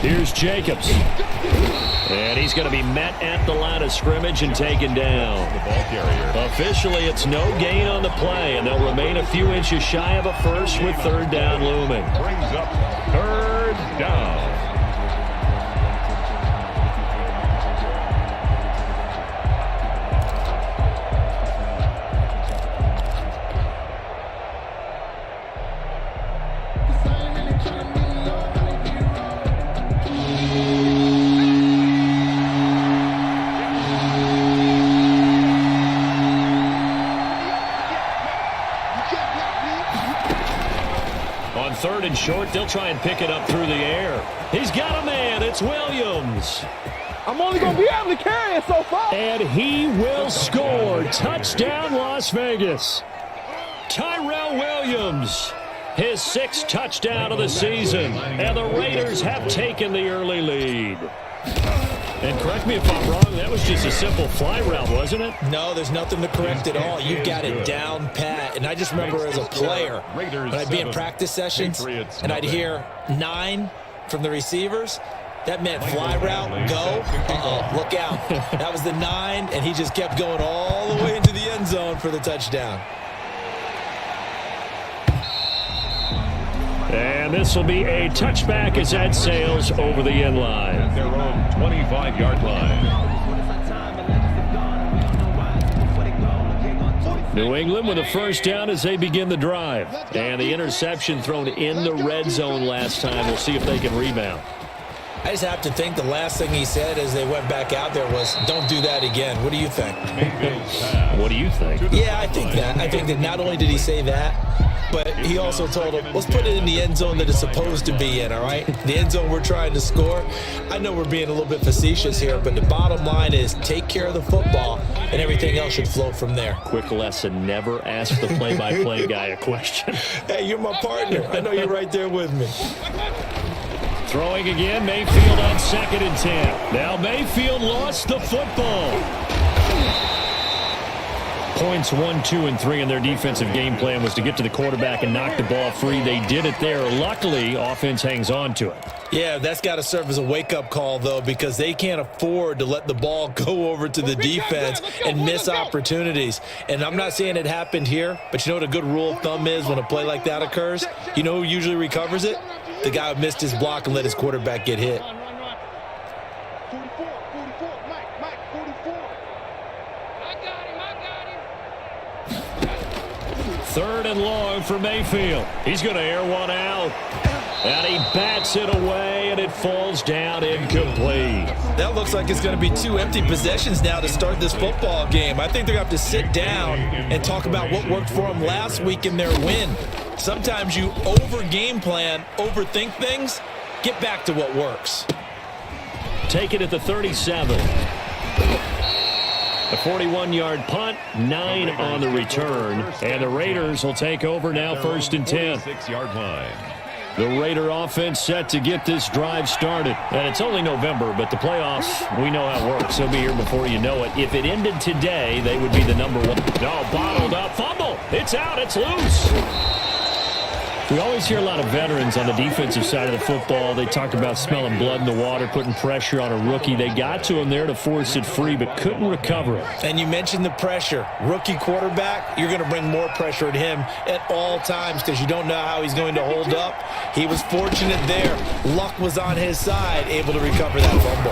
Here's Jacobs. And he's going to be met at the line of scrimmage and taken down. Officially, it's no gain on the play, and they'll remain a few inches shy of a first with third down looming. Brings up third down. Third and short, they'll try and pick it up through the air. He's got a man. It's Williams. I'm only going to be able to carry it so far. And he will score. Touchdown, Las Vegas. Tyrell Williams, his 6th touchdown of the season. And the Raiders have taken the early lead. And correct me if I'm wrong, that was just a simple fly route, wasn't it? No, there's nothing to correct at all. You got it down pat. And I just remember as a player, when I'd be in practice sessions and I'd hear 9 from the receivers, that meant fly route, go, uh-oh, look out. That was the 9, and he just kept going all the way into the end zone for the touchdown. And this will be a touchback as that sails over the end line. At their own 25-yard line. New England with a first down as they begin the drive. And the interception thrown in the red zone last time. We'll see if they can rebound. I just have to think the last thing he said as they went back out there was, don't do that again. What do you think? What do you think? Yeah, I think that. I think that not only did he say that, but he also told him, let's put it in the end zone that it's supposed to be in, all right? The end zone we're trying to score. I know we're being a little bit facetious here, but the bottom line is take care of the football, and everything else should flow from there. Quick lesson, never ask the play-by-play guy a question. Hey, you're my partner. I know you're right there with me. Throwing again, Mayfield on 2nd and 10. Now Mayfield lost the football. Points 1, 2, and 3 in their defensive game plan was to get to the quarterback and knock the ball free. They did it there. Luckily, offense hangs on to it. Yeah, that's got to serve as a wake-up call, though, because they can't afford to let the ball go over to the defense and miss opportunities. And I'm not saying it happened here, but you know what a good rule of thumb is when a play like that occurs? You know who usually recovers it? The guy who missed his block and let his quarterback get hit. Third and long for Mayfield. He's going to air one out. And he bats it away, and it falls down incomplete. That looks like it's going to be 2 empty possessions now to start this football game. I think they're going to have to sit down and talk about what worked for them last week in their win. Sometimes you over-game plan, overthink things. Get back to what works. Take it at the 37. A 41-yard punt, 9 on the return. And the Raiders will take over now, 1st and 10. 6-yard line. The Raider offense set to get this drive started. And it's only November, but the playoffs, we know how it works. They'll be here before you know it. If it ended today, they would be the number 1. No, bottled up. Fumble. It's out. It's loose. We always hear a lot of veterans on the defensive side of the football. They talk about smelling blood in the water, putting pressure on a rookie. They got to him there to force it free, but couldn't recover it. And you mentioned the pressure. Rookie quarterback, you're going to bring more pressure at him at all times because you don't know how he's going to hold up. He was fortunate there. Luck was on his side, able to recover that fumble.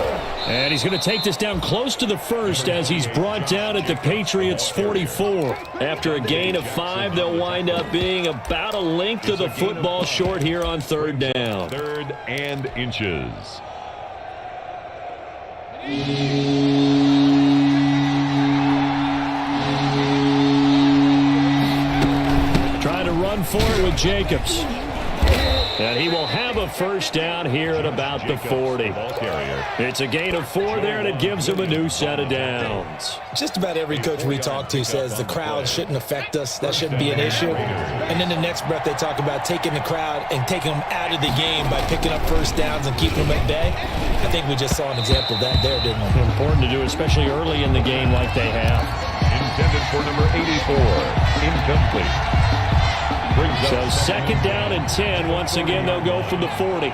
And he's going to take this down close to the first as he's brought down at the Patriots' 44. After a gain of 5, they'll wind up being about a length of the football short here on 3rd down. 3rd and inches. Trying to run for it with Jacobs. And he will have a first down here at about the 40. It's a gain of 4 there, and it gives him a new set of downs. Just about every coach we talk to says the crowd shouldn't affect us. That shouldn't be an issue. And then the next breath they talk about taking the crowd and taking them out of the game by picking up first downs and keeping them at bay. I think we just saw an example of that there, didn't we? Important to do, especially early in the game like they have. Intended for number 84. Incomplete. So 2nd down and 10. Once again, they'll go from the 40.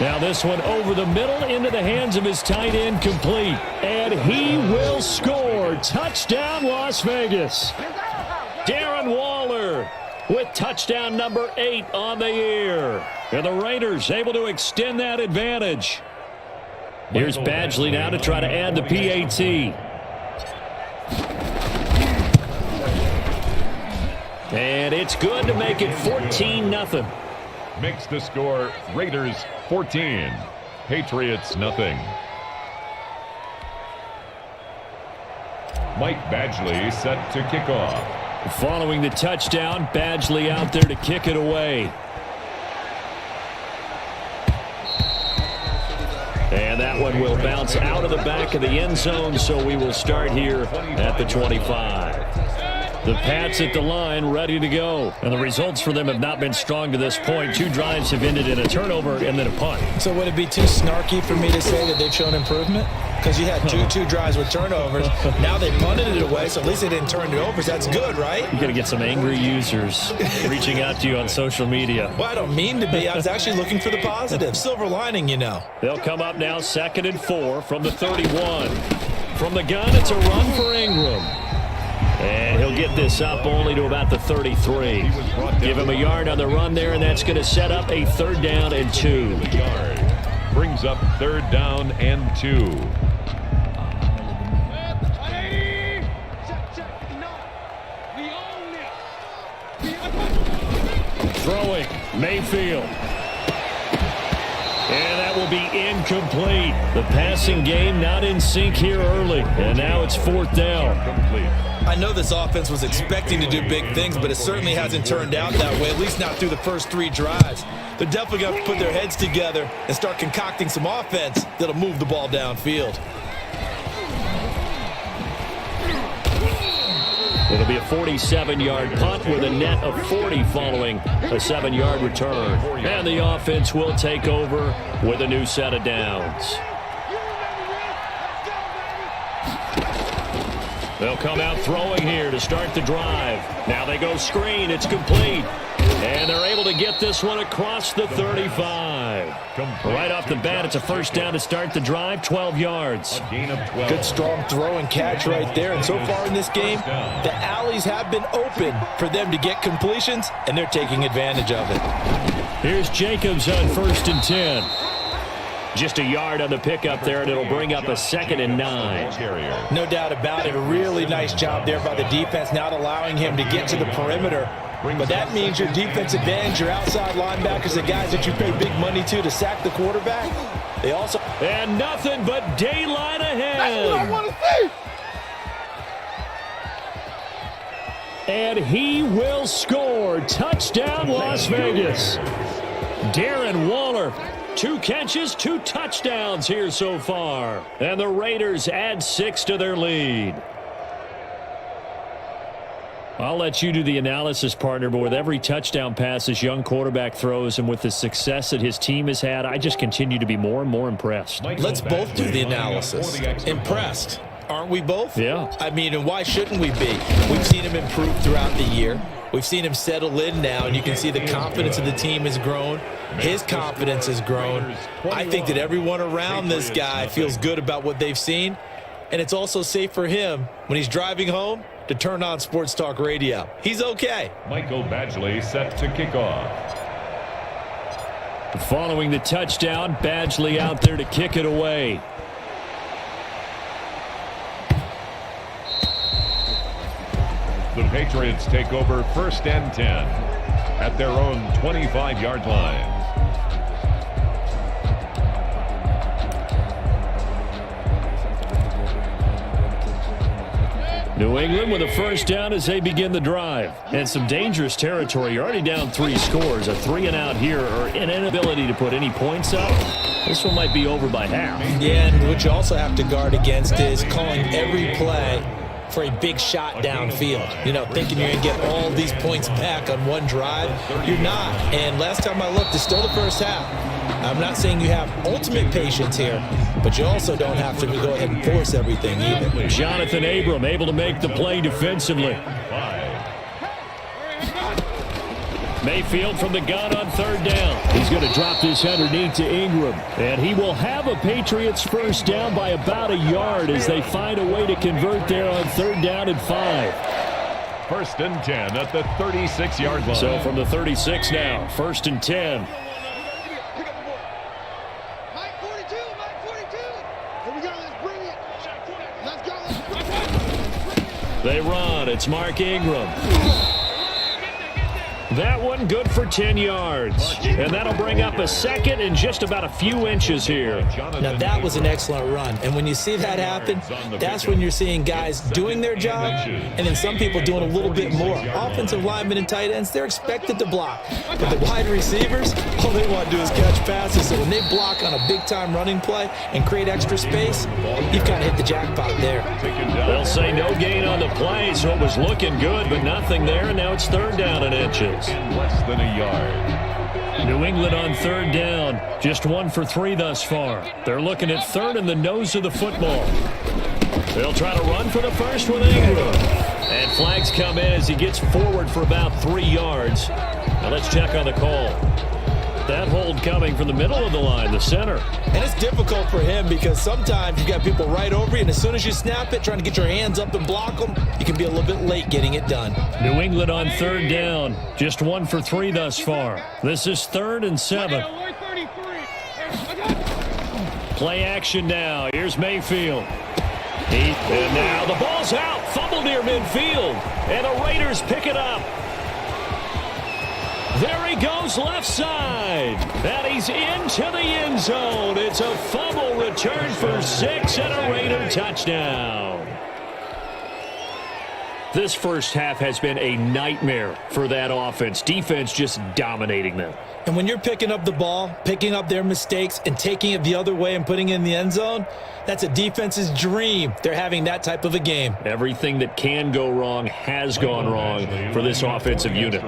Now this one over the middle into the hands of his tight end, complete. And he will score. Touchdown, Las Vegas. Darren Waller with touchdown number 8 on the year. And the Raiders able to extend that advantage. Here's Badgley now to try to add the PAT. And it's good to make it 14-0. Makes the score Raiders 14, Patriots nothing. Mike Badgley set to kick off. Following the touchdown, Badgley out there to kick it away. And that one will bounce out of the back of the end zone, so we will start here at the 25. The Pats at the line, ready to go. And the results for them have not been strong to this point. 2 drives have ended in a turnover and then a punt. So would it be too snarky for me to say that they've shown improvement? Because you had two drives with turnovers. Now they punted it away, so at least they didn't turn it over. So that's good, right? You're going to get some angry users reaching out to you on social media. Well, I don't mean to be. I was actually looking for the positive. Silver lining, you know. They'll come up now 2nd and 4 from the 31. From the gun, it's a run for Ingram. And he'll get this up only to about the 33. Give him a yard on the run there, and that's going to set up a 3rd down and 2. Brings up 3rd down and 2. Throwing, Mayfield. And that will be incomplete. The passing game not in sync here early. And now it's 4th down. I know this offense was expecting to do big things, but it certainly hasn't turned out that way, at least not through the first 3 drives. They're definitely going to put their heads together and start concocting some offense that'll move the ball downfield. It'll be a 47-yard punt with a net of 40 following a 7-yard return. And the offense will take over with a new set of downs. They'll come out throwing here to start the drive. Now they go screen. It's complete. And they're able to get this one across the 35. Right off the bat, it's a 1st down to start the drive, 12 yards. A gain of 12. Good strong throw and catch right there. And so far in this game, the alleys have been open for them to get completions, and they're taking advantage of it. Here's Jacobs on 1st and 10. Just a yard on the pickup there, and it'll bring up a 2nd and 9. No doubt about it. A really nice job there by the defense, not allowing him to get to the perimeter. But that means your defensive ends, your outside linebackers, the guys that you pay big money to sack the quarterback. They also... And nothing but daylight ahead. That's what I want to see. And he will score. Touchdown, Las Vegas. Darren Waller. 2 catches, 2 touchdowns here so far. And the Raiders add 6 to their lead. I'll let you do the analysis, partner, but with every touchdown pass this young quarterback throws and with the success that his team has had, I just continue to be more and more impressed. Let's both do the analysis. Impressed. Aren't we both? Yeah. I mean, and why shouldn't we be? We've seen him improve throughout the year. We've seen him settle in now, and you can see the confidence of the team has grown. His confidence has grown. I think that everyone around this guy feels good about what they've seen, and it's also safe for him when he's driving home to turn on Sports Talk Radio. He's okay. Michael Badgley set to kick off. Following the touchdown, Badgley out there to kick it away. The Patriots take over 1st and 10 at their own 25-yard line. New England with a 1st down as they begin the drive. And some dangerous territory. You're already down 3 scores. A 3-and-out here or an inability to put any points up. This one might be over by half. Yeah, and what you also have to guard against is calling every play for a big shot downfield. You know, thinking you're going to get all these points back on one drive. You're not. And last time I looked, it's still the first half. I'm not saying you have ultimate patience here, but you also don't have to go ahead and force everything either. Jonathan Abram able to make the play defensively. Mayfield from the gun on third down. He's going to drop this underneath to Ingram. And he will have a Patriots first down by about a yard as they find a way to convert there on third down and 5. First and 10 at the 36-yard line. So from the 36 now, first and 10. Mike 42, Mike 42. Here we go, let's bring it. Let's go, They run. It's Mark Ingram. That one good for 10 yards. And that'll bring up a second and just about a few inches here. Now, that was an excellent run. And when you see that happen, that's when you're seeing guys doing their job and then some people doing a little bit more. Offensive linemen and tight ends, they're expected to block. But the wide receivers, all they want to do is catch passes. So when they block on a big-time running play and create extra space, you've kind of hit the jackpot there. They'll say no gain on the play, so it was looking good, but nothing there, and now it's third down and inches. In less than a yard. New England on third down. Just 1 for 3 thus far. They're looking at third in the nose of the football. They'll try to run for the first with Ingram. And flags come in as he gets forward for about 3 yards. Now let's check on the call. That hold coming from the middle of the line, the center. And it's difficult for him because sometimes you've got people right over you, and as soon as you snap it, trying to get your hands up and block them, you can be a little bit late getting it done. New England on third down. Just 1 for 3 thus far. This is third and 7. Play action now. Here's Mayfield. And now the ball's out. Fumble near midfield. And the Raiders pick it up. There he goes left side. And he's into the end zone. It's a fumble return for 6 and a Raider touchdown. This first half has been a nightmare for that offense. Defense just dominating them. And when you're picking up the ball, picking up their mistakes, and taking it the other way and putting it in the end zone, that's a defense's dream. They're having that type of a game. Everything that can go wrong has gone wrong for this offensive unit.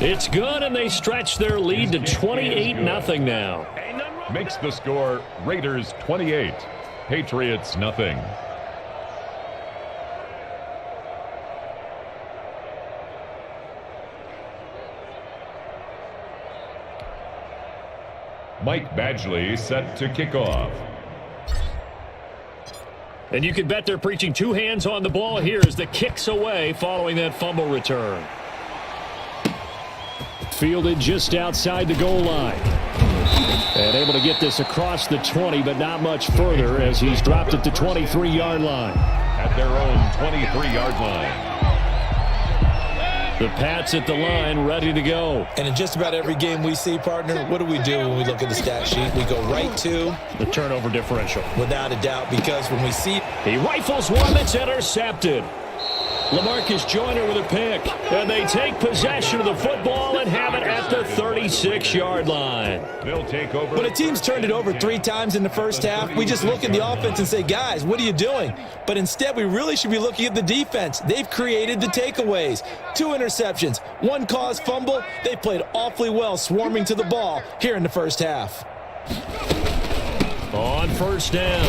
It's good, and they stretch their lead to 28-0 now. Makes the score Raiders 28, Patriots nothing. Mike Badgley set to kick off. And you can bet they're preaching 2 hands on the ball here as the kick's away following that fumble return. Fielded just outside the goal line. And able to get this across the 20, but not much further as he's dropped it to 23-yard line. At their own 23-yard line. The Pats at the line, ready to go. And in just about every game we see, partner, what do we do when we look at the stat sheet? We go right to the turnover differential. Without a doubt, because when we see... He rifles one that's intercepted. LaMarcus Joyner with a pick. And they take possession of the football and have it at the 36-yard line. They'll take over. When a team's turned it over 3 times in the first half, we just look at the offense and say, guys, what are you doing? But instead, we really should be looking at the defense. They've created the takeaways. 2 interceptions, 1 caused fumble. They played awfully well swarming to the ball here in the first half. On first down,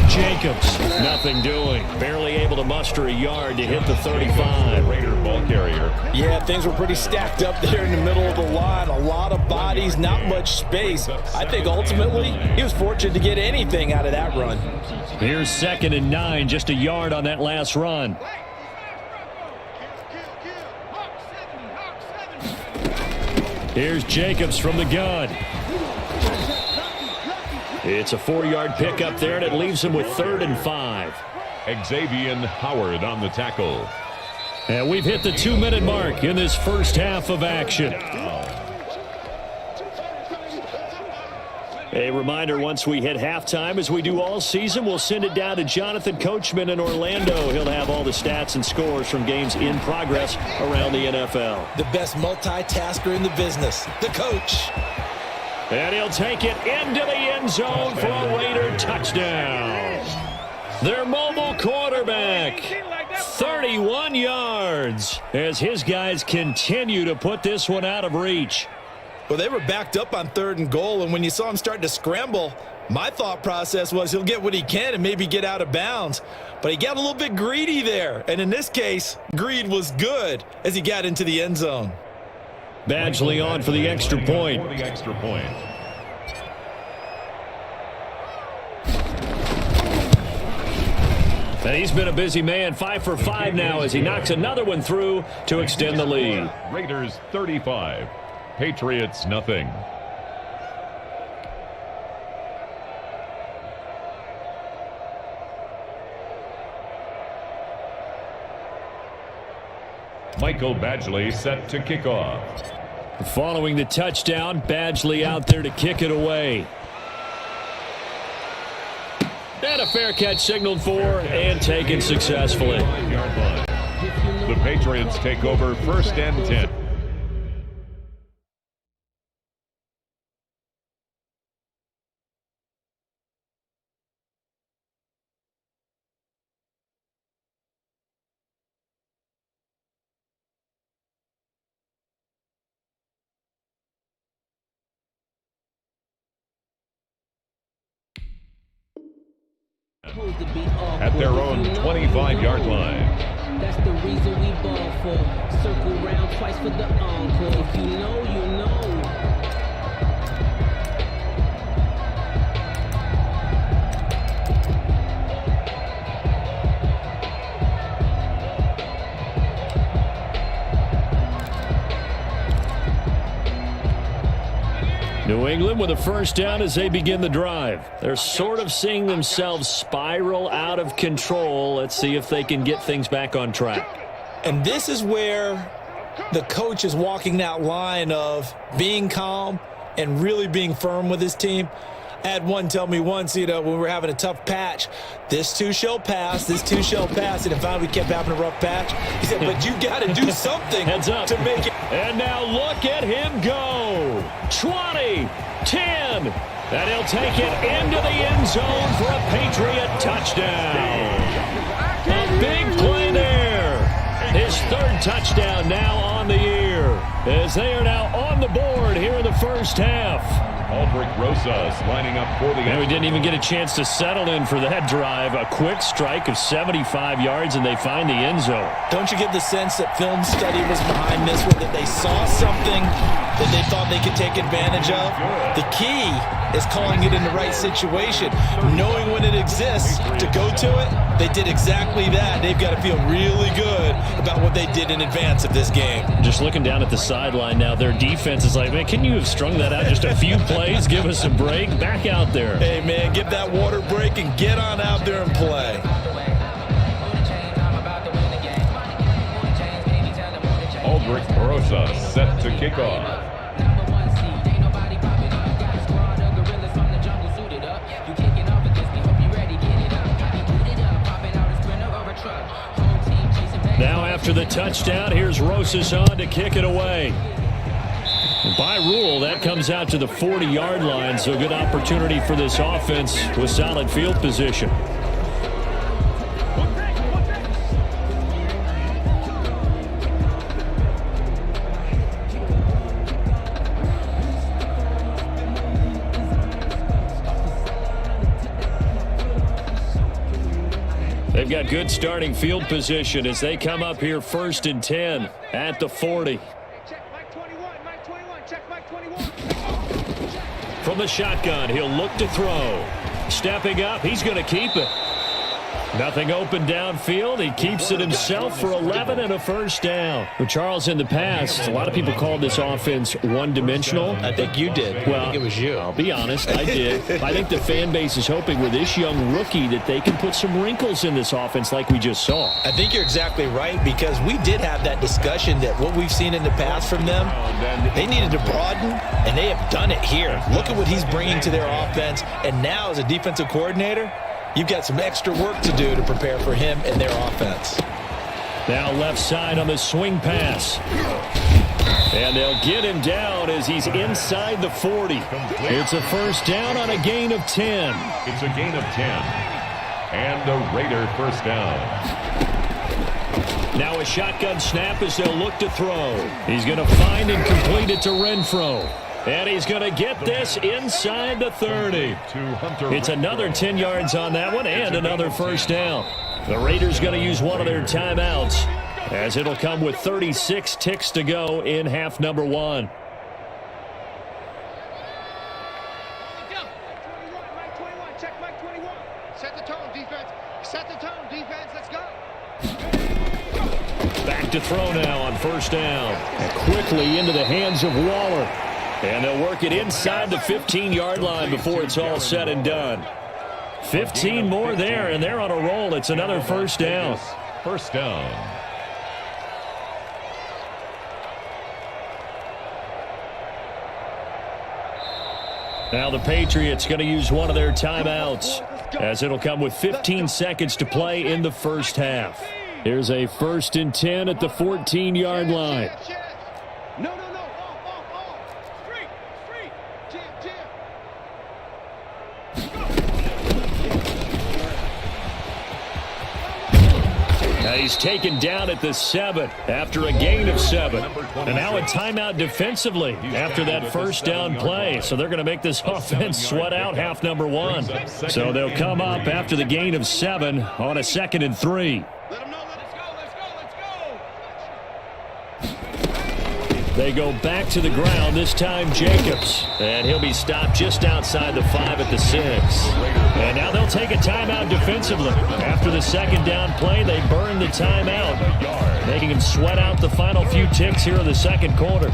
Jacobs, nothing doing. Barely able to muster a yard to hit the 35. Raider ball carrier. Yeah, things were pretty stacked up there in the middle of the line. A lot of bodies, not much space. I think ultimately he was fortunate to get anything out of that run. Here's 2nd and 9, just a yard on that last run. Here's Jacobs from the gun. It's a 4-yard pickup there, and it leaves him with 3rd and 5. Xavier Howard on the tackle. And we've hit the 2-minute mark in this first half of action. A reminder, once we hit halftime, as we do all season, we'll send it down to Jonathan Coachman in Orlando. He'll have all the stats and scores from games in progress around the NFL. The best multitasker in the business, the coach. And he'll take it into the end zone for a Raider touchdown. Their mobile quarterback, 31 yards, as his guys continue to put this one out of reach. Well, they were backed up on 3rd and goal, and when you saw him starting to scramble, my thought process was he'll get what he can and maybe get out of bounds. But he got a little bit greedy there, and in this case, greed was good as he got into the end zone. Badgley on for the extra point. And he's been a busy man, 5 for 5 now as he knocks another one through to extend the lead. Raiders 35, Patriots nothing. Michael Badgley set to kick off. Following the touchdown, Badgley out there to kick it away. And a fair catch signaled for and taken successfully. The Patriots take over 1st and 10. At their own 25-yard line. That's the reason we ball for. Circle round twice for the encore. If you know, you know. New England with a first down as they begin the drive. They're sort of seeing themselves spiral out of control. Let's see if they can get things back on track. And this is where the coach is walking that line of being calm and really being firm with his team. I had one tell me once, when we were having a tough patch, this too shall pass, this too shall pass. And finally we kept having a rough patch. He said, but you got to do something Heads up. to make it. And now look at him go. 20, 10. And he'll take it into the end zone for a Patriot touchdown. A big play there. His 3rd touchdown now on the year as they are now on the board here in the first half. Aldrich Rosas lining up for the And we didn't even get a chance to settle in for that drive. A quick strike of 75 yards, and they find the end zone. Don't you get the sense that film study was behind this one, that they saw something that they thought they could take advantage of? The key is calling it in the right situation, knowing when it exists to go to it. They did exactly that. They've got to feel really good about what they did in advance of this game. Just looking down at the sideline now, their defense is like, man, can you have strung that out just a few plays? Give us a break. Back out there. Hey, man, give that water break and get on out there and play. Aldrich Rosas set to kick off. Now after the touchdown, here's Rosas on to kick it away. And by rule, that comes out to the 40-yard line, so a good opportunity for this offense with solid field position. They've got good starting field position as they come up here 1st and 10 at the 40. From the shotgun, he'll look to throw. Stepping up, he's going to keep it. Nothing open downfield. He keeps it himself for 11 and a first down. Well, Charles, in the past, a lot of people called this offense one-dimensional. I think you did. Well, I think it was you. I'll be honest, I did. I think the fan base is hoping with this young rookie that they can put some wrinkles in this offense like we just saw. I think you're exactly right, because we did have that discussion that what we've seen in the past from them, they needed to broaden, and they have done it here. Look at what he's bringing to their offense, and now as a defensive coordinator, you've got some extra work to do to prepare for him and their offense. Now left side on the swing pass. And they'll get him down as he's inside the 40. It's a first down on a gain of 10. It's a gain of 10. And a Raider first down. Now a shotgun snap as they'll look to throw. He's going to find and complete it to Renfro. And he's going to get this inside the 30. It's another 10 yards on that one and another first down. The Raiders going to use one of their timeouts as it'll come with 36 ticks to go in half number 1. Set the tone, defense. Set the tone, defense. Let's go. Back to throw now on first down. And quickly into the hands of Waller. And they'll work it inside the 15-yard line before it's all said and done. 15 more there, and they're on a roll. It's another first down. First down. Now the Patriots going to use one of their timeouts as it'll come with 15 seconds to play in the first half. Here's a 1st and 10 at the 14-yard line. No. Off. Straight. Jam. Now he's taken down at the 7 after a gain of 7. And now a timeout defensively after that first down play. So they're going to make this offense sweat out half number 1. So they'll come up after the gain of 7 on a 2nd and 3. Let them know. Let's go. They go back to the ground, this time Jacobs. And he'll be stopped just outside the 5 at the 6. And now they'll take a timeout defensively. After the 2nd down play, they burn the timeout, making him sweat out the final few ticks here in the 2nd quarter.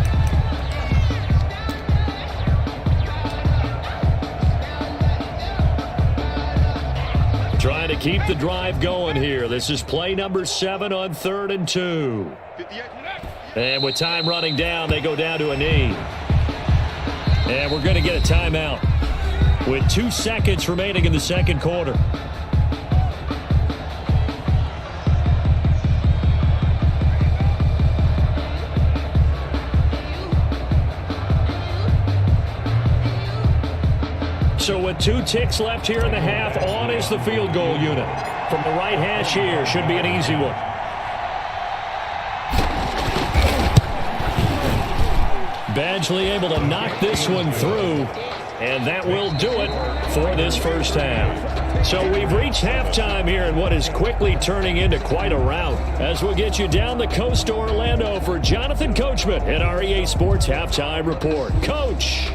Trying to keep the drive going here. This is play number 7 on 3rd and 2. And with time running down, they go down to a knee. And we're going to get a timeout with 2 seconds remaining in the 2nd quarter. So with 2 ticks left here in the half, on is the field goal unit. From the right hash here, should be an easy one. Badgley able to knock this one through, and that will do it for this first half. So we've reached halftime here in what is quickly turning into quite a rout, as we'll get you down the coast to Orlando for Jonathan Coachman at our EA Sports Halftime Report. Coach!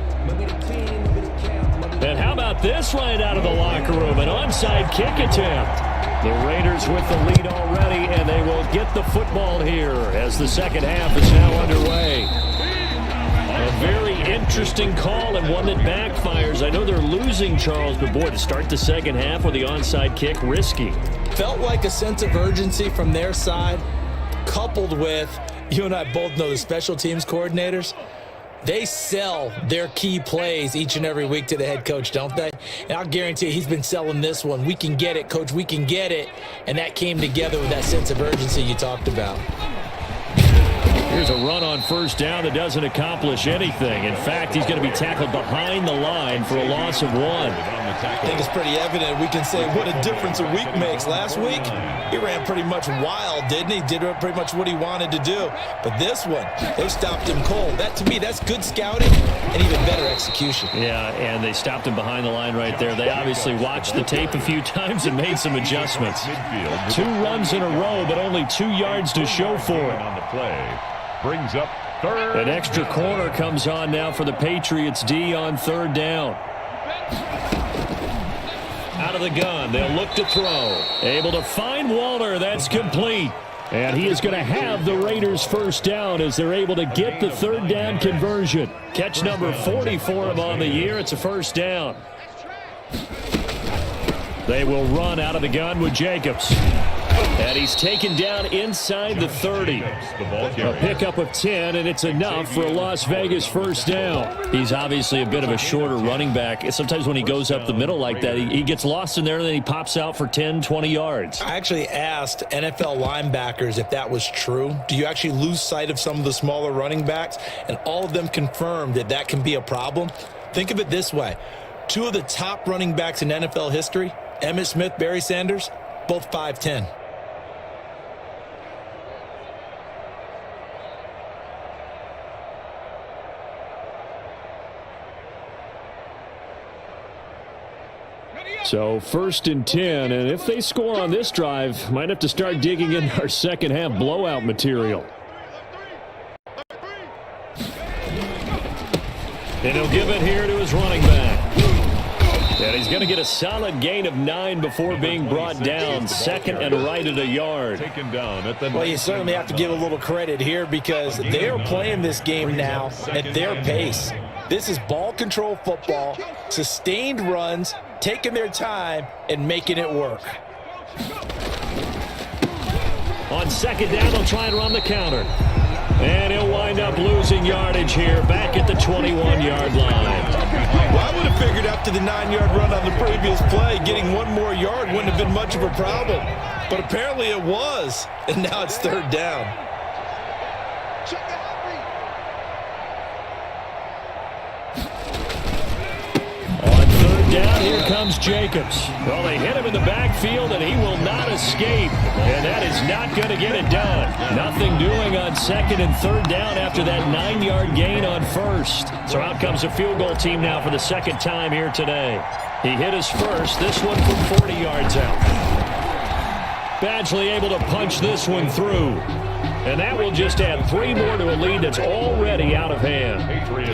And how about this right out of the locker room? An onside kick attempt. The Raiders with the lead already, and they will get the football here as the 2nd half is now underway. A very interesting call and one that backfires. I know they're losing, Charles, but boy, to start the 2nd half with the onside kick, risky. Felt like a sense of urgency from their side, coupled with, you and I both know the special teams coordinators. They sell their key plays each and every week to the head coach, don't they? And I'll guarantee you he's been selling this one. We can get it, coach. We can get it. And that came together with that sense of urgency you talked about. Here's a run on first down that doesn't accomplish anything. In fact, he's going to be tackled behind the line for a loss of 1. I think it's pretty evident. We can say what a difference a week makes. Last week, he ran pretty much wild, didn't he? Did pretty much what he wanted to do. But this one, they stopped him cold. That, to me, that's good scouting and even better execution. Yeah, and they stopped him behind the line right there. They obviously watched the tape a few times and made some adjustments. 2 runs in a row, but only 2 yards to show for it. On the play. Brings up 3rd. An extra corner comes on now for the Patriots D on 3rd down. Out of the gun, they'll look to throw. Able to find Waller, that's complete. And he is going to have the Raiders first down as they're able to get the 3rd down conversion. Catch number 40 for him on the year. It's a first down. They will run out of the gun with Jacobs. And he's taken down inside the 30. A pickup of 10, and it's enough for a Las Vegas first down. He's obviously a bit of a shorter running back. Sometimes when he goes up the middle like that, he gets lost in there, and then he pops out for 10, 20 yards. I actually asked NFL linebackers if that was true. Do you actually lose sight of some of the smaller running backs? And all of them confirmed that that can be a problem. Think of it this way. 2 of the top running backs in NFL history, Emmitt Smith, Barry Sanders, both 5'10". So 1st and 10, and if they score on this drive, might have to start digging in our second half blowout material. And he'll give it here to his running back. And he's going to get a solid gain of 9 before being brought down. 2nd and right at a yard. Well, you certainly have to give a little credit here because they are playing this game now at their pace. This is ball control football, sustained runs, taking their time and making it work. On 2nd down, they'll try and run the counter. And he'll wind up losing yardage here back at the 21-yard line. Well, I would have figured after the 9-yard run on the previous play, getting 1 more yard wouldn't have been much of a problem. But apparently it was, and now it's 3rd down. On 3rd down, here comes Jacobs. Well, they hit him in the backfield, and he will not escape. And that is not going to get it done. Nothing doing on 2nd and 3rd down after that 9-yard gain on 1st. So out comes a field goal team now for the 2nd time here today. He hit his first, this one from 40 yards out. Badgley able to punch this one through. And that will just add 3 more to a lead that's already out of hand.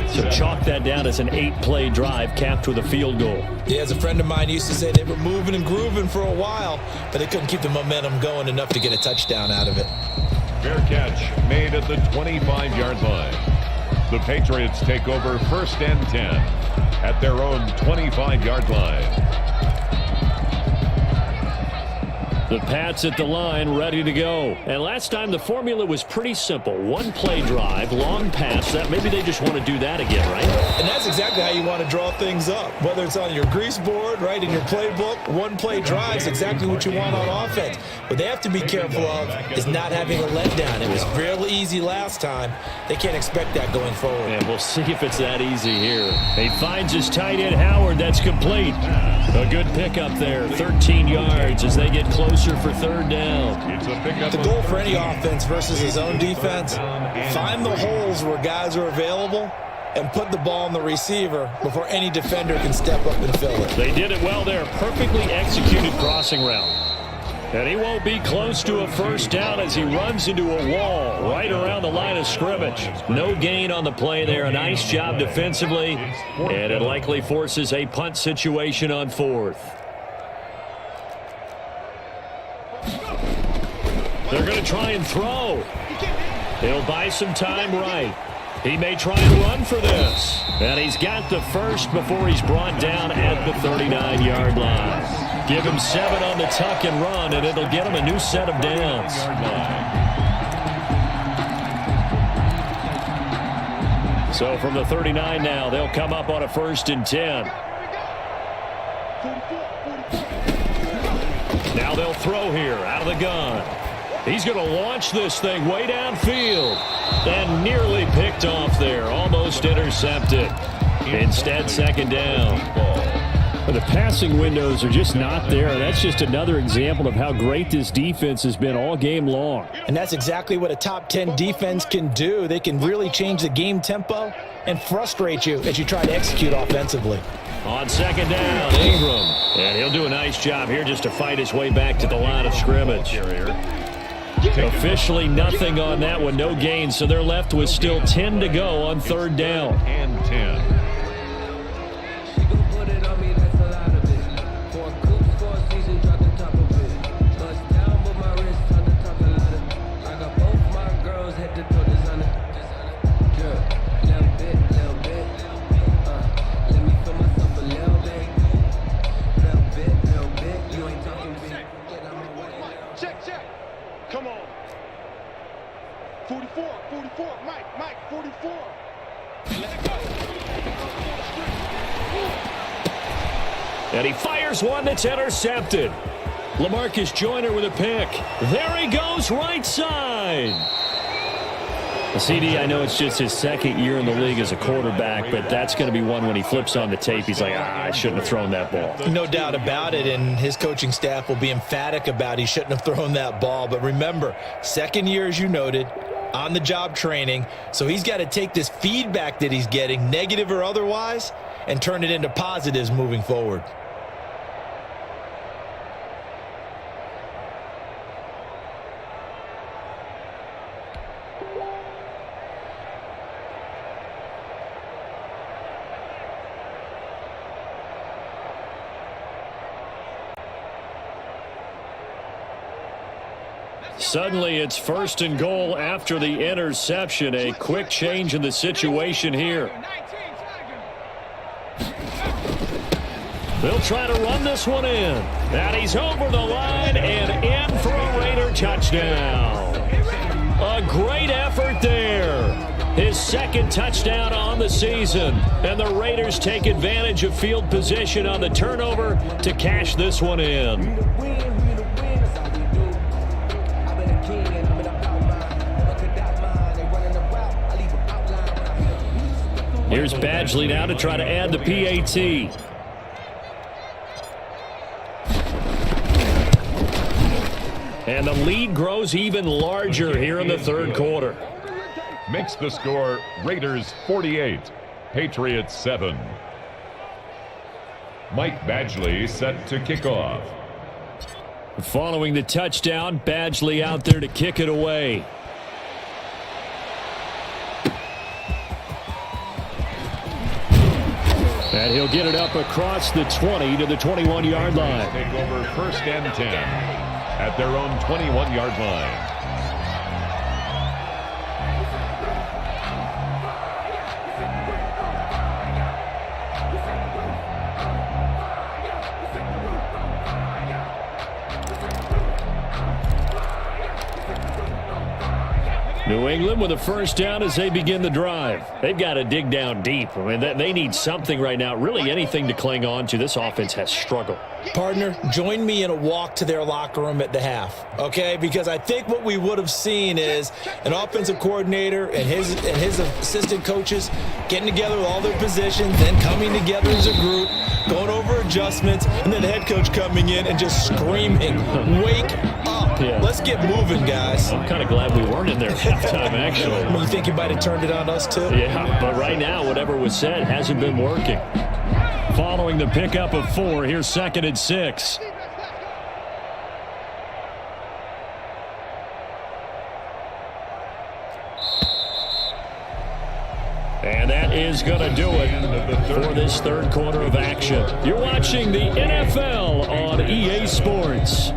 So chalk that down as an 8-play drive capped with a field goal. Yeah, as a friend of mine used to say, they were moving and grooving for a while, but they couldn't keep the momentum going enough to get a touchdown out of it. Fair catch made at the 25-yard line. The Patriots take over 1st and 10 at their own 25-yard line. The Pats at the line, ready to go. And last time the formula was pretty simple. 1-play drive, long pass. That maybe they just want to do that again, right? And that's exactly how you want to draw things up. Whether it's on your grease board, right, in your playbook, 1-play drive is exactly what you want on offense. What they have to be careful of is not having a letdown. It was real easy last time. They can't expect that going forward. And we'll see if it's that easy here. He finds his tight end, Howard. That's complete. A good pickup there. 13 yards as they get closer for 3rd down. The goal for any offense versus his own defense, find the holes where guys are available and put the ball on the receiver before any defender can step up and fill it. They did it well there. Perfectly executed crossing route. And he won't be close to a 1st down as he runs into a wall right around the line of scrimmage. No gain on the play there. A nice job defensively. And it likely forces a punt situation on 4th. They're going to try and throw. He'll buy some time right. He may try and run for this. And he's got the first before he's brought down at the 39-yard line. Give him 7 on the tuck and run, and it'll get him a new set of downs. So from the 39 now, they'll come up on a 1st and 10. Now they'll throw here out of the gun. He's going to launch this thing way downfield. And nearly picked off there. Almost intercepted. Instead, 2nd down. The passing windows are just not there. That's just another example of how great this defense has been all game long. And that's exactly what a top 10 defense can do. They can really change the game tempo and frustrate you as you try to execute offensively. On 2nd down, Ingram. And he'll do a nice job here just to fight his way back to the line of scrimmage. Officially nothing on that one, no gain, so they're left with still 10 to go on 3rd down. And 10. Come on. 44, Mike, 44. Let it go. And he fires one that's intercepted. LaMarcus Joyner with a pick. There he goes, right side. CD, I know it's just his 2nd year in the league as a quarterback, but that's going to be one when he flips on the tape. He's like, I shouldn't have thrown that ball. No doubt about it, and his coaching staff will be emphatic about he shouldn't have thrown that ball. But remember, 2nd year, as you noted, on-the-job training, so he's got to take this feedback that he's getting, negative or otherwise, and turn it into positives moving forward. suddenly it's 1st and goal after the interception. A quick change in the situation here. They'll try to run this one in. And he's over the line and in for a Raider touchdown. A great effort there. His 2nd touchdown on the season. And the Raiders take advantage of field position on the turnover to cash this one in. Here's Badgley now to try to add the PAT. And the lead grows even larger here in the 3rd quarter. Makes the score Raiders 48, Patriots 7. Mike Badgley set to kick off. Following the touchdown, Badgley out there to kick it away. And he'll get it up across the 20 to the 21-yard line. Take over 1st and 10. At their own 21-yard line. New England with a 1st down as they begin the drive. They've got to dig down deep. I mean, they need something right now, really anything to cling on to. This offense has struggled. Partner, join me in a walk to their locker room at the half, okay? Because I think what we would have seen is an offensive coordinator and his assistant coaches getting together with all their positions, then coming together as a group, going over adjustments, and then the head coach coming in and just screaming, "Wake up. Yeah. Let's get moving, guys." I'm kind of glad we weren't in there at halftime, actually. You think you might have turned it on us, too? Yeah, but right now, whatever was said hasn't been working. Following the pickup of 4, here's 2nd and 6. And that is going to do it for this 3rd quarter of action. You're watching the NFL on EA Sports.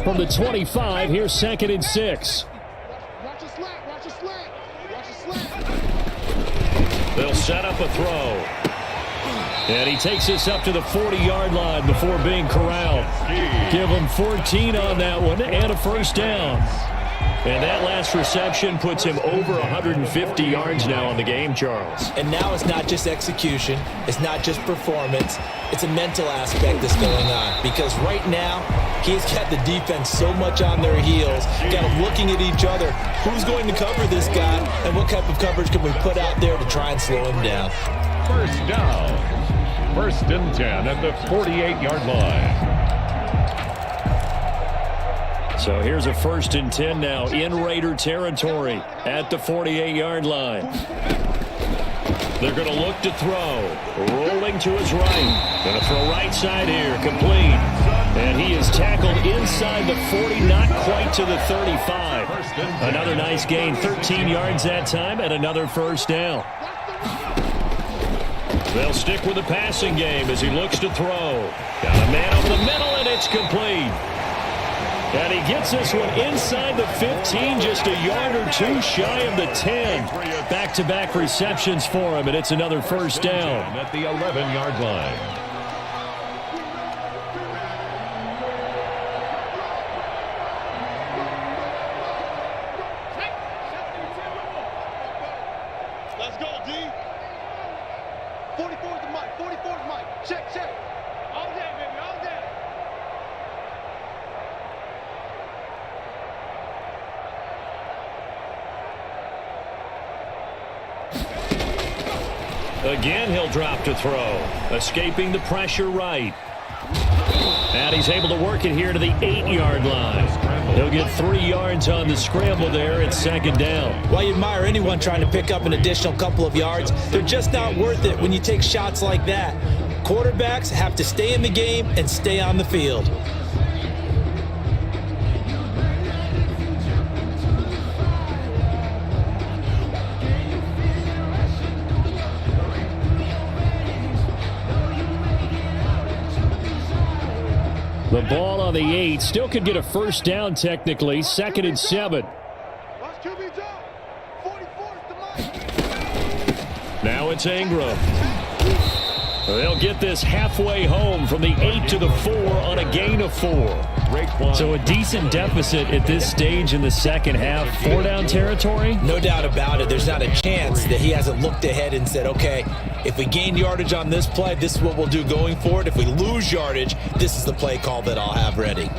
From the 25, here's 2nd and 6. Watch a slant, watch a slant, watch a slant. They'll set up a throw. And he takes this up to the 40-yard line before being corralled. Give him 14 on that one and a 1st down. And that last reception puts him over 150 yards now on the game, Charles. And now it's not just execution. It's not just performance. It's a mental aspect that's going on. Because right now, he's got the defense so much on their heels. Got them looking at each other. Who's going to cover this guy? And what type of coverage can we put out there to try and slow him down? 1st down. 1st and 10 at the 48-yard line. So here's a 1st and 10 now in Raider territory at the 48-yard line. They're going to look to throw. Rolling to his right. Going to throw right side here. Complete. And he is tackled inside the 40, not quite to the 35. Another nice gain. 13 yards that time and another 1st down. They'll stick with the passing game as he looks to throw. Got a man over the middle, and it's complete. And he gets this one inside the 15, just a yard or two shy of the 10. Back-to-back receptions for him, and it's another 1st down. At the 11-yard line. Let's go, D. 44 to Mike, 44 to Mike. Check, check. All day, baby, all day. Again, he'll drop to throw. Escaping the pressure right. And he's able to work it here to the 8-yard line. He'll get 3 yards on the scramble there at 2nd down. Well, you admire anyone trying to pick up an additional couple of yards. They're just not worth it when you take shots like that. Quarterbacks have to stay in the game and stay on the field. The ball on the 8. Still could get a first down technically. 2nd and 7. Watch QB down. 44 is the mic. Now it's Ingram. They'll get this halfway home from the 8 to the 4 on a gain of 4. So a decent deficit at this stage in the second half. 4-down territory? No doubt about it. There's not a chance that he hasn't looked ahead and said, okay, if we gain yardage on this play, this is what we'll do going forward. If we lose yardage, this is the play call that I'll have ready.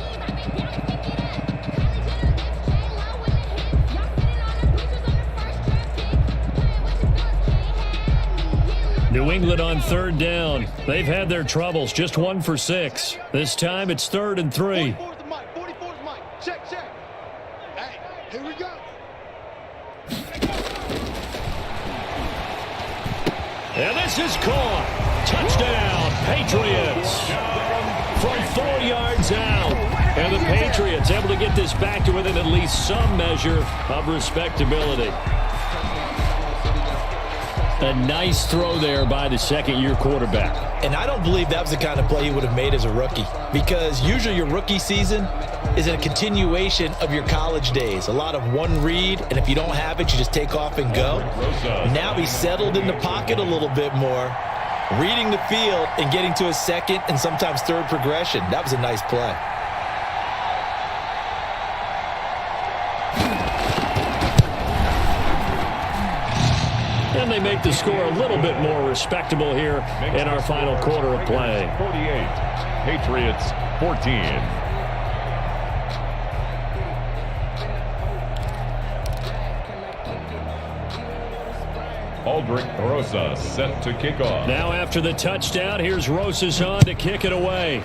New England on 3rd down. They've had their troubles. Just 1 for 6. This time it's 3rd and 3. 44 is the mic. 44 is the mic. Check, check. Hey, here we go. And this is caught. Touchdown, Patriots. From 4 yards out. And the Patriots able to get this back to within at least some measure of respectability. A nice throw there by the second-year quarterback. And I don't believe that was the kind of play he would have made as a rookie, because usually your rookie season is a continuation of your college days. A lot of one read, and if you don't have it, you just take off and go. Now he's settled in the pocket a little bit more, reading the field and getting to a second and sometimes third progression. That was a nice play. And they make the score a little bit more respectable here in our final quarter of play. 48, Patriots 14. Aldrich Rosa set to kick off. Now after the touchdown, here's Rosas on to kick it away.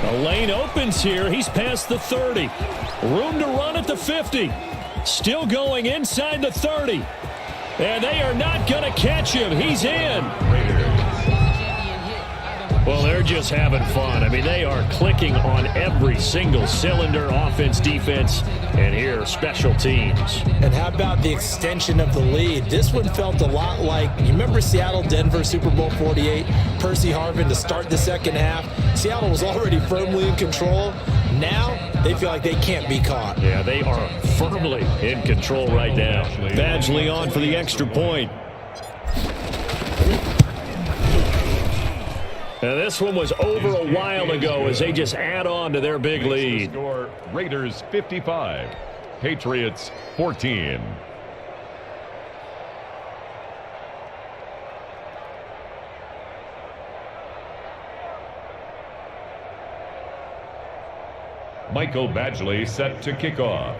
The lane opens here. He's past the 30. Room to run at the 50. Still going inside the 30. And they are not going to catch him. He's in. Well, they're just having fun. I mean, they are clicking on every single cylinder, offense, defense, and here, special teams. And how about the extension of the lead? This one felt a lot like, you remember Seattle-Denver Super Bowl 48? Percy Harvin to start the second half. Seattle was already firmly in control. Now, they feel like they can't be caught. Yeah, they are firmly in control right now. Badgley on for the extra point. Now this one was over a while ago as they just add on to their big lead. Score, Raiders 55, Patriots 14. Michael Badgley set to kick off.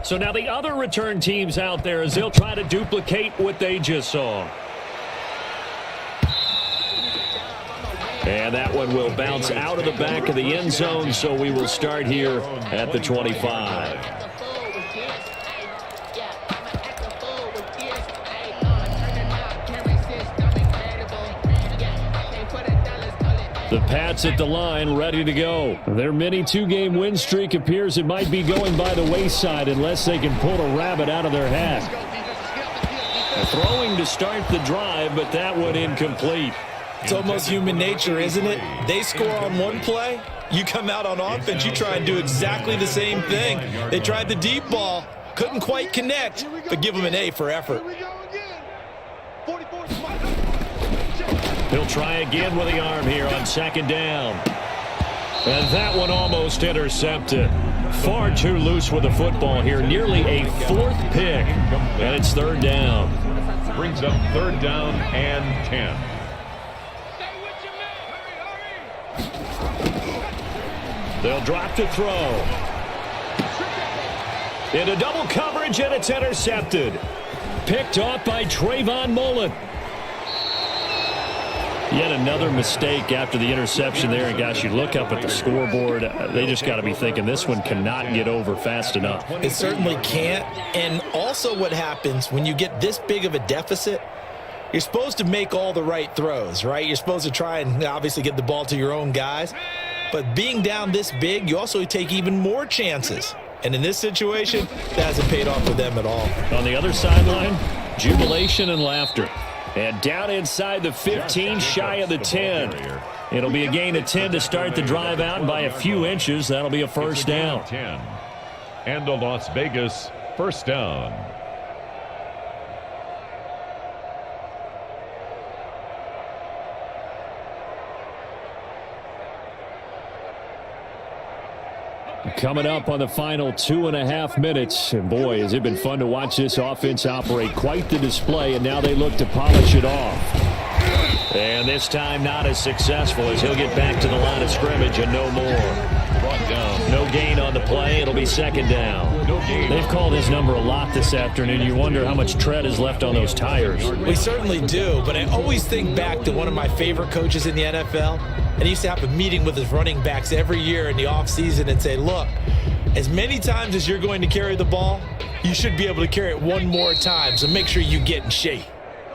So now the other return teams out there as they'll try to duplicate what they just saw. And that one will bounce out of the back of the end zone, so we will start here at the 25. The Pats at the line, ready to go. Their mini two-game win streak appears it might be going by the wayside unless they can pull a rabbit out of their hat. Throwing to start the drive, but that one incomplete. It's almost human nature, isn't it? They score on one play, you come out on offense, you try and do exactly the same thing. They tried the deep ball, couldn't quite connect, but give them an A for effort. He'll try again with the arm here on second down. And that one almost intercepted. Far too loose with the football here. Nearly a fourth pick. And it's third down. Brings up third down and 10. They'll drop to throw. Into double coverage, and it's intercepted. Picked off by Trayvon Mullen. Yet another mistake after the interception there. And, gosh, you look up at the scoreboard, they just got to be thinking this one cannot get over fast enough. It certainly can't. And also what happens when you get this big of a deficit, you're supposed to make all the right throws, right? You're supposed to try and obviously get the ball to your own guys. But being down this big, you also take even more chances. And in this situation, that hasn't paid off for them at all. On the other sideline, jubilation and laughter. And down inside the 15, shy of the 10. It'll be a gain of 10 to start the drive out, and by a few inches, that'll be a first down. 10. And a Las Vegas first down. Coming up on the final 2.5 minutes. And boy, has it been fun to watch this offense operate. Quite the display, and now they look to polish it off. And this time not as successful as he'll get back to the line of scrimmage and no more. Brought down. No gain on the play. It'll be second down. They've called his number a lot this afternoon. You wonder how much tread is left on those tires. We certainly do, but I always think back to one of my favorite coaches in the NFL. And he used to have a meeting with his running backs every year in the offseason and say, look, as many times as you're going to carry the ball, you should be able to carry it one more time, so make sure you get in shape.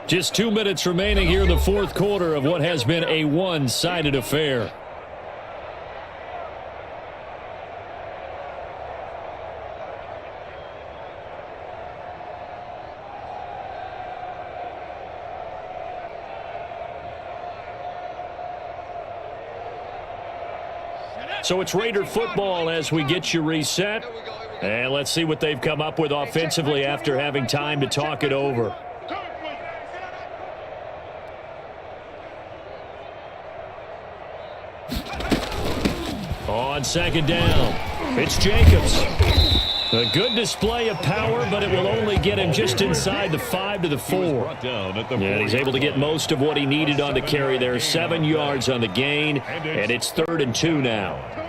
Just 2 minutes remaining here in the fourth quarter of what has been a one-sided affair. So it's Raider football as we get you reset. And let's see what they've come up with offensively after having time to talk it over. On second down, it's Jacobs. A good display of power, but it will only get him just inside the 5 to the 4. And he's able to get most of what he needed on the carry there. 7 yards on the gain, and it's 3rd and 2 now.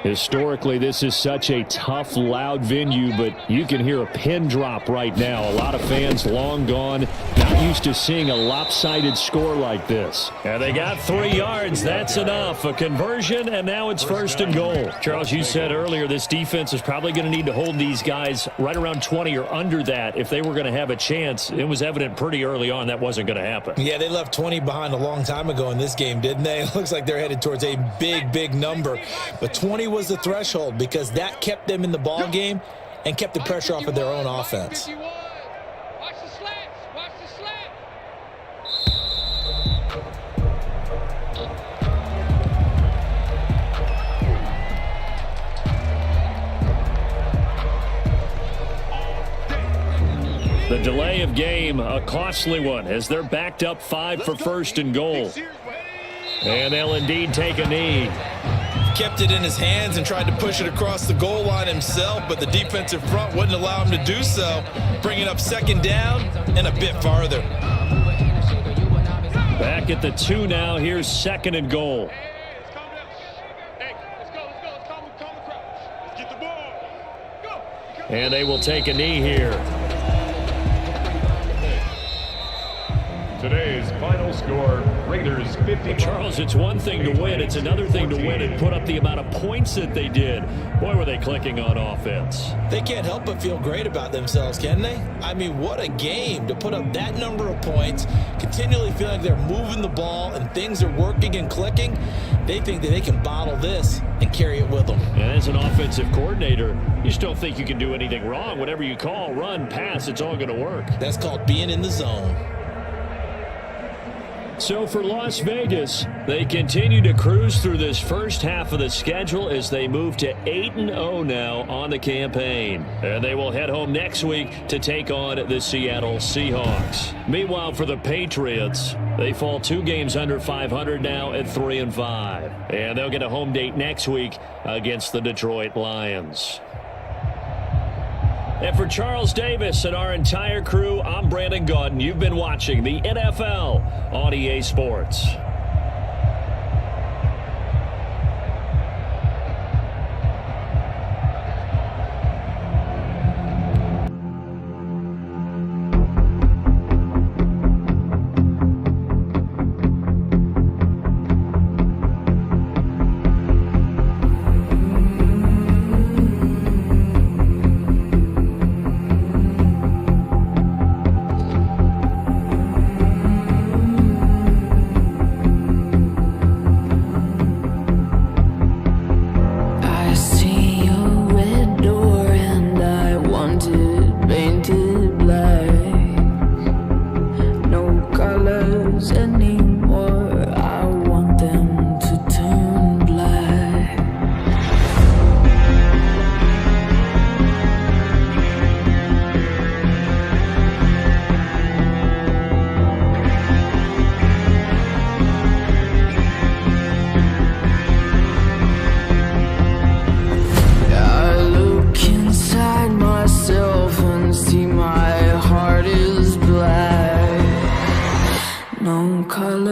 Historically, this is such a tough, loud venue, but you can hear a pin drop right now. A lot of fans long gone, not used to seeing a lopsided score like this. And they got 3 yards. That's enough. A conversion, and now it's 1st and goal. Charles, you said earlier this defense is probably going to need to hold these guys right around 20 or under that if they were going to have a chance. It was evident pretty early on that wasn't going to happen. Yeah, they left 20 behind a long time ago in this game, didn't they? It looks like they're headed towards a big, big number. But 20 was the threshold because that kept them in the ball game and kept the pressure off of their own offense. Watch the slats. Watch the slat. The delay of game, a costly one, as they're backed up 5 for 1st and goal. And they'll indeed take a knee. Kept it in his hands and tried to push it across the goal line himself, but the defensive front wouldn't allow him to do so, bringing up 2nd down and a bit farther. Back at the 2 now. Here's 2nd and goal. And they will take a knee here. Today's final score, Raiders 50. Charles, it's one thing to win. It's another thing to win and put up the amount of points that they did. Boy, were they clicking on offense. They can't help but feel great about themselves, can they? I mean, what a game to put up that number of points, continually feeling like they're moving the ball and things are working and clicking. They think that they can bottle this and carry it with them. And as an offensive coordinator, you just don't think you can do anything wrong. Whatever you call, run, pass, it's all going to work. That's called being in the zone. So for Las Vegas, they continue to cruise through this first half of the schedule as they move to 8-0 now on the campaign. And they will head home next week to take on the Seattle Seahawks. Meanwhile, for the Patriots, they fall 2 games under 500 now at 3-5. And they'll get a home date next week against the Detroit Lions. And for Charles Davis and our entire crew, I'm Brandon Gaudin. You've been watching the NFL on EA Sports. color.